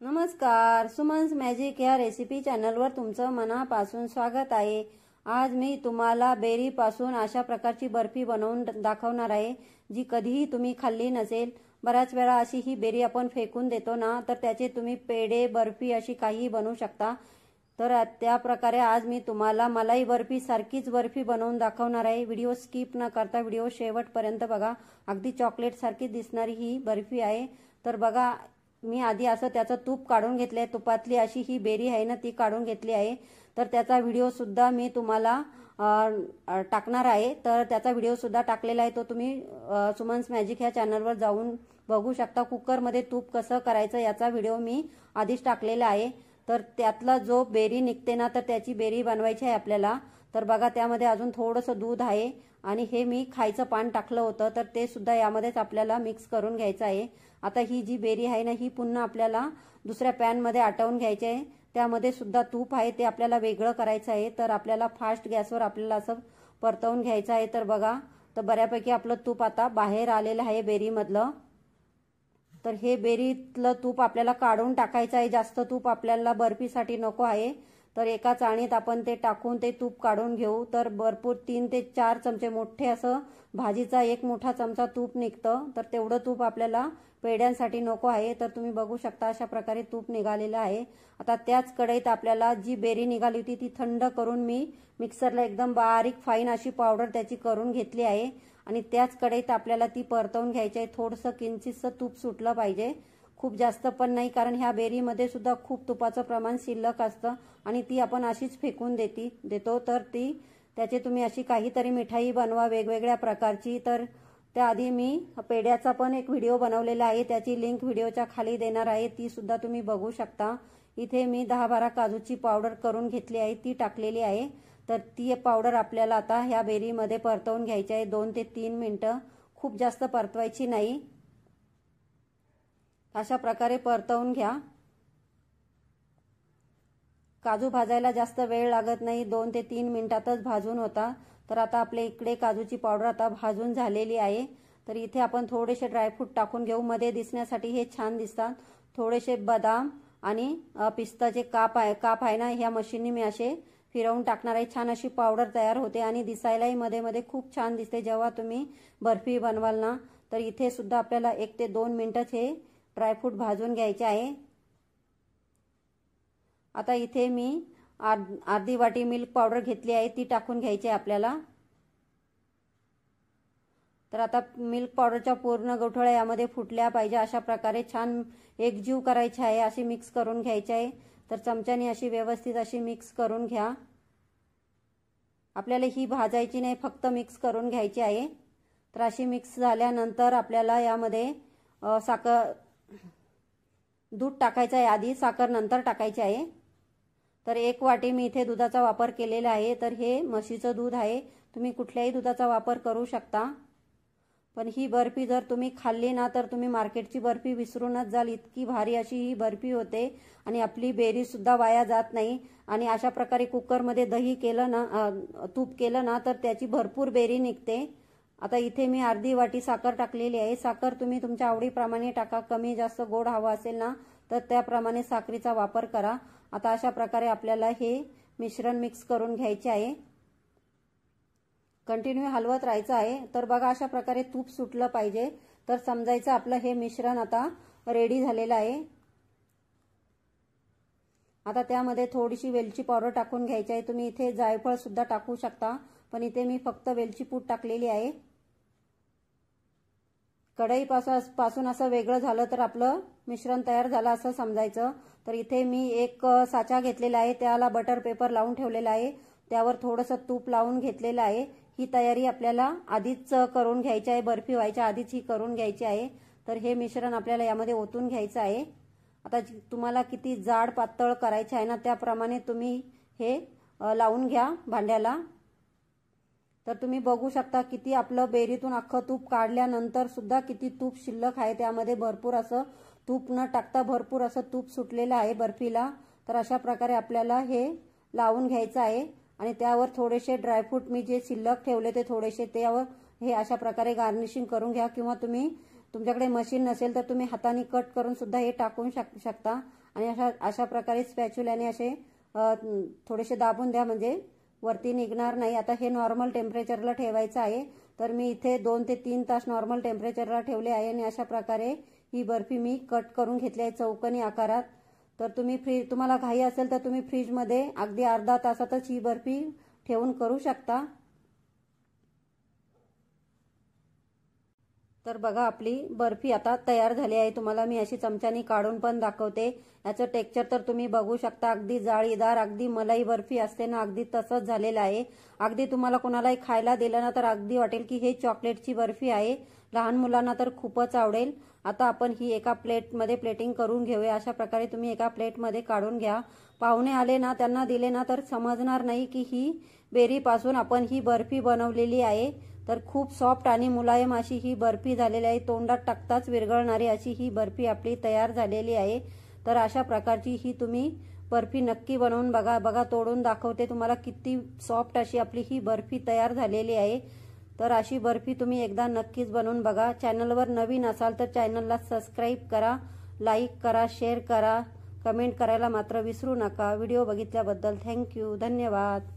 नमस्कार, सुमन्स मॅजिक या रेसिपी चॅनलवर तुमचं मनापासून स्वागत आहे। आज मी तुम्हाला बेरीपासून अशा प्रकारची बर्फी बनवून दाखवणार आहे जी कधीही तुम्ही खाल्ली नसेल। बऱ्याच वेळा अशी ही बेरी आपण फेकून देतो ना, तर त्याचे तुम्ही पेढे, बर्फी अशी काही बनवू शकता। तर त्या प्रकारे आज मी तुम्हाला मलाई बर्फी सारखीच बर्फी बनवून दाखवणार आहे। व्हिडिओ स्किप न करता व्हिडिओ शेवटपर्यंत बघा। अगदी चॉकलेट सारखी दिसणारी ही बर्फी आहे। तर बघा, मी आधी असं त्याचं तूप काढून घेतलंय। तुपातली अशी ही बेरी आहे ना, ती काढून घेतली आहे। तर त्याचा व्हिडिओ सुद्धा मी तुम्हाला टाकणार आहे। तर त्याचा व्हिडिओ सुद्धा टाकलेला आहे, तो तुम्ही सुमन्स मॅजिक ह्या चॅनलवर जाऊन बघू शकता। कुकरमध्ये तूप कसं करायचं याचा व्हिडिओ मी आधीच टाकलेला आहे। तर त्यातला जो बेरी निघते ना, तर त्याची बेरी बनवायची आहे आपल्याला। तर बघा, त्यामध्ये अजून थोडंसं दूध आहे आणि हे मी खायचं पान टाकलं होतं, तर ते सुद्धा यामध्येच आपल्याला मिक्स करून घ्यायचं आहे। आता ही जी बेरी आहे ना, ही पुन्हा आपल्याला दुसऱ्या पॅन मध्ये आटवून घ्यायची आहे। त्यामध्ये सुद्धा तूप आहे, ते आपल्याला वेगळं करायचं आहे। तर आपल्याला फास्ट गॅसवर आपल्याला असं परतवून घ्यायचं आहे। तर बघा, तर बऱ्यापैकी आपलं तूप आता बाहेर आलेलं आहे बेरीमधलं। तर हे बेरीतलं तूप आपल्याला काढून टाकायचं आहे। जास्त तूप आपल्याला बर्फीसाठी नको आहे। तर एका चाळणीत आपण ते टाकून ते तूप काढून घेऊ। तर भरपूर 3 ते 4 चमचे मोठे असं भाजीचा एक मोठा चमचा तूप निघतं। तर तेवढं तूप आपल्याला पेढ्यांसाठी नको आहे। तर तुम्ही बघू शकता अशा प्रकारे तूप निघालेलं आहे। आता त्याच कढईत आपल्याला जी बेरी निघाली होती ती थंड करून मी मिक्सरला एकदम बारीक फाईन अशी पावडर त्याची करून घेतली आहे। आणि त्याच कढईत आपल्याला ती परतवून घ्यायची आहे। थोडंसं किंचितसं तूप सुटलं पाहिजे, खूप जास्त पण नाही, कारण ह्या बेरीमध्ये सुद्धा खूप तुपाचं प्रमाण शिल्लक असतं आणि ती आपण अशीच फेकून देतो। तर त्याचे तुम्ही अशी काहीतरी मिठाई बनवा वेगवेगळ्या प्रकारची। तर त्याआधी मी पेढ्याचा पण एक व्हिडिओ बनवलेला आहे, त्याची लिंक व्हिडिओच्या खाली देणार आहे, ती सुद्धा तुम्ही बघू शकता। इथे मी 10-12 काजूची पावडर करून घेतली आहे, ती टाकलेली आहे। तर ती पावडर आपल्याला आता ह्या बेरीमध्ये परतवून घ्यायची आहे 2 ते 3 मिनिटं, खूप जास्त परतवायची नाही। अशा प्रकारे परतवून घ्या। काजू भाजायला जास्त वेळ लागत नाही, 2 ते 3 मिनिटातच भाजून होता। तर आता आपल्या इकडे काजूची पावडर आता भाजून झालेली आहे। तर इथे आपण थोडेसे ड्रायफ्रूट टाकून घेऊ, मध्ये दिसण्यासाठी हे छान दिसतात। थोडेसे बदाम आणि पिस्ताचे काप आहे ना, ह्या मशीनने मी असे फिरवून टाकणार आहे। छान अशी पावडर तयार होते आणि दिसायलाही मध्ये मध्ये खूप छान दिसते जेव्हा तुम्ही बर्फी बनवाल ना। तर इथे सुद्धा आपल्याला 1 ते 2 मिनिटच हे ड्रायफ्रूट भाजून घ्यायचे आहे। आता इथे मी अर्धी वाटी मिल्क पावडर घेतली आहे, ती टाकून घ्यायची आहे आपल्याला। तर आता मिल्क पावडरच्या पूर्ण गोठळ्या यामध्ये फुटल्या पाहिजे, अशा प्रकारे छान एकजीव करायची आहे, अशी मिक्स करून घ्यायची आहे। तर चमच्याने अशी व्यवस्थित अशी मिक्स करून घ्या। आपल्याला ही भाजायची नाही, फक्त मिक्स करून घ्यायची आहे। तर अशी मिक्स झाल्यानंतर आपल्याला यामध्ये दूध टाकायचं आहे, आधी साखर नंतर टाकायची आहे। तर 1 वाटी मी इथे दुधाचा वापर केलेला आहे। तर हे म्हशीचं दूध आहे, तुम्ही कुठल्याही दुधाचा वापर करू शकता। पण ही बर्फी जर तुम्ही खाल्ली ना, तर तुम्ही मार्केटची बर्फी विसरूनच जाल, इतकी भारी अशी ही बर्फी होते आणि आपली बेरी सुद्धा वाया जात नाही। आणि अशा प्रकारे कुकरमध्ये दही केलं ना, तूप केलं ना, तर त्याची भरपूर बेरी निघते। आता इथे मी अर्धी वाटी साखर टाकलेली आहे। साखर तुम्ही तुमच्या आवडीप्रमाणे टाका, कमी जास्त गोड हवा असेल ना, तर त्याप्रमाणे साखरेचा वापर करा। आता अशा प्रकारे आपल्याला हे मिश्रण मिक्स करून घ्यायचे आहे, कंटिन्यू हलवत राहायचं आहे। तर बघा, अशा प्रकारे तूप सुटलं पाहिजे, तर समजायचं आपलं हे मिश्रण आता रेडी झालेलं आहे। आता त्यामध्ये थोडीशी वेलची पावडर टाकून घ्यायची आहे, तुम्ही इथे जायफळ सुद्धा टाकू शकता, पण इथे मी फक्त वेलची पूड टाकलेली आहे। कढईपासून असं वेगळं झालं तर आपलं मिश्रण तयार झालं असं समजायचं। तर इथे मी एक साचा घेतलेला आहे, त्याला बटर पेपर लावून ठेवलेला आहे, त्यावर थोडंसं तूप लावून घेतलेलं आहे। ही तयारी आपल्याला आधीच करून घ्यायची आहे, बर्फी व्हायच्या आधीच ही करून घ्यायची आहे। तर हे मिश्रण आपल्याला यामध्ये ओतून घ्यायचं आहे। आता तुम्हाला किती जाड पातळ करायचे आहे ना, त्याप्रमाणे तुम्ही हे लावून घ्या भांड्याला। तर तुम्ही बघू शकता किती आपलं बेरीतून अख्खं तूप काढल्यानंतर सुद्धा किती तूप शिल्लक आहे, त्यामध्ये भरपूर असं तूप न टाकता भरपूर असं तूप सुटलेलं आहे बर्फीला। तर अशा प्रकारे आपल्याला हे लावून घ्यायचं आहे आणि त्यावर थोडेसे ड्रायफ्रूट मी जे शिल्लक ठेवले ते थोडेसे त्यावर हे अशा प्रकारे गार्निशिंग करून घ्या, किंवा तुम्ही तुमच्याकडे मशीन नसेल तर तुम्ही हाताने कट करून सुद्धा हे टाकून शकता आणि अशा प्रकारे स्पॅच्युलाने असे थोडेसे दाबून द्या, म्हणजे वरती निघणार नाही। आता हे नॉर्मल टेम्परेचरला ठेवायचं आहे, तर मी इथे 2 ते 3 तास नॉर्मल टेम्परेचरला ठेवले आहे आणि अशा प्रकारे ही बर्फी मी कट करून घेतली आहे चौकोनी आकारात। तर तुम्हाला घाई असेल तर तुम्ही फ्रीजमध्ये अगदी अर्धा तासातच ही बर्फी ठेवून करू शकता। तर बघा आपली बर्फी आता तयार झाली आहे। तुम्हाला मी अशी चमच्यानी काढून पण दाखवते। याचं टेक्स्चर तर तुम्ही बघू शकता, अगदी जाळीदार, अगदी मलाई बर्फी असते ना, अगदी तसंच झालेलं आहे। अगदी तुम्हाला कोणालाही खायला दिलं ना तर अगदी वाटेल की हे चॉकलेटची बर्फी आहे। लहान मुलांना तर खूपच आवडेल। आता आपण ही एका प्लेटमध्ये प्लेटिंग करून घेऊया। अशा प्रकारे तुम्ही एका प्लेटमध्ये काढून घ्या। पाहुणे आले ना, त्यांना दिले ना तर समजणार नाही की ही बेरीपासून आपण ही बर्फी बनवलेली आहे। तर खूप सॉफ्ट आणि मुलायम अशी ही बर्फी झालेली आहे। तोंडात टाकताच विरघळणारी अशी ही बर्फी आपली तयार झालेली आहे। तर अशा प्रकारची ही तुम्ही बर्फी नक्की बनवून बघा। बघा तोडून दाखवते तुम्हाला, किती सॉफ्ट अशी आपली ही बर्फी तयार झालेली आहे। तर अशी बर्फी तुम्ही एकदा नक्कीच बनवून बघा। चॅनलवर नवीन असाल तर चॅनलला सबस्क्राईब करा, लाईक करा, शेअर करा, कमेंट करायला मात्र विसरू नका। व्हिडिओ बघितल्याबद्दल थँक्यू, धन्यवाद।